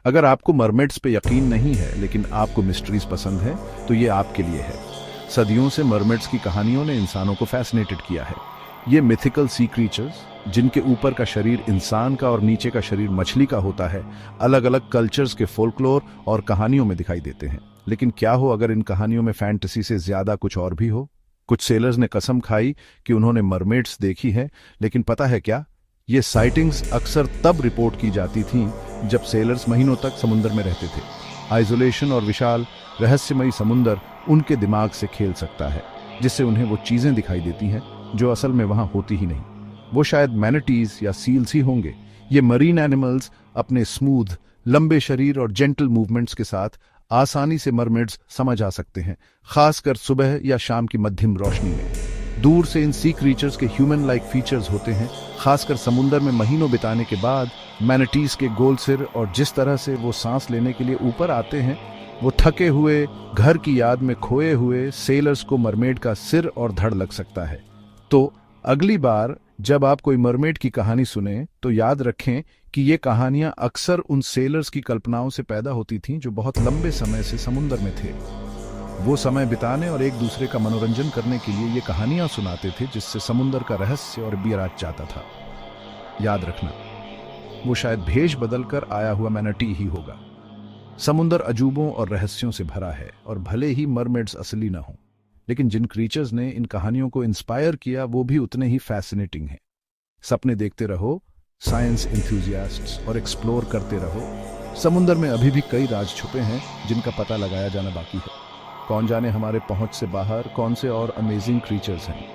अगर आपको मरमेड्स पे यकीन नहीं है लेकिन आपको मिस्ट्रीज पसंद है तो ये आपके लिए है। सदियों से मरमेड्स की कहानियों ने इंसानों को फैसिनेटेड किया है। ये मिथिकल सी क्रीचर्स जिनके ऊपर का शरीर इंसान का और नीचे का शरीर मछली का होता है, अलग अलग कल्चर्स के फोल्कलोर और कहानियों में दिखाई देते हैं। लेकिन क्या हो अगर इन कहानियों में फैंटेसी से ज्यादा कुछ और भी हो? कुछ सेलर्स ने कसम खाई कि उन्होंने मरमेड्स देखी है, लेकिन पता है क्या, ये साइटिंग्स अक्सर तब रिपोर्ट की जाती थीं जब सेलर्स महीनों तक समुद्र में रहते थे। आइसोलेशन और विशाल रहस्यमयी समुद्र उनके दिमाग से खेल सकता है, जिससे उन्हें वो चीजें दिखाई देती हैं जो असल में वहां होती ही नहीं। वो शायद मैनाटीज या सील्स ही होंगे। ये मरीन एनिमल्स अपने स्मूथ लंबे शरीर और जेंटल मूवमेंट्स के साथ आसानी से मरमेड्स समझ आ सकते हैं, खासकर सुबह या शाम की मध्यम रोशनी में। दूर से इन सी क्रीचर्स के ह्यूमन लाइक फीचर्स होते हैं, खासकर समुद्र में महीनों बिताने के बाद। मैनाटीज के गोल सिर और जिस तरह से वो सांस लेने के लिए ऊपर आते हैं, वो थके हुए घर की याद में खोए हुए सेलर्स को मरमेड का सिर और धड़ लग सकता है। तो अगली बार जब आप कोई मरमेड की कहानी सुने तो याद रखें कि ये कहानियां अक्सर उन सेलर्स की कल्पनाओं से पैदा होती थीं जो बहुत लंबे समय से समुद्र में थे। वो समय बिताने और एक दूसरे का मनोरंजन करने के लिए ये कहानियां सुनाते थे, जिससे समुद्र का रहस्य और बीराज जाता था। याद रखना, वो शायद भेष बदलकर आया हुआ मैनाटी ही होगा। समुद्र अजूबों और रहस्यों से भरा है, और भले ही मरमेड्स असली ना हो, लेकिन जिन क्रीचर्स ने इन कहानियों को इंस्पायर किया वो भी उतने ही फैसिनेटिंग हैं। सपने देखते रहो, साइंस इंथुजियास्ट्स, और एक्सप्लोर करते रहो। समुद्र में अभी भी कई राज छुपे हैं जिनका पता लगाया जाना बाकी है। कौन जाने हमारे पहुंच से बाहर कौन से और अमेजिंग क्रीचर्स हैं।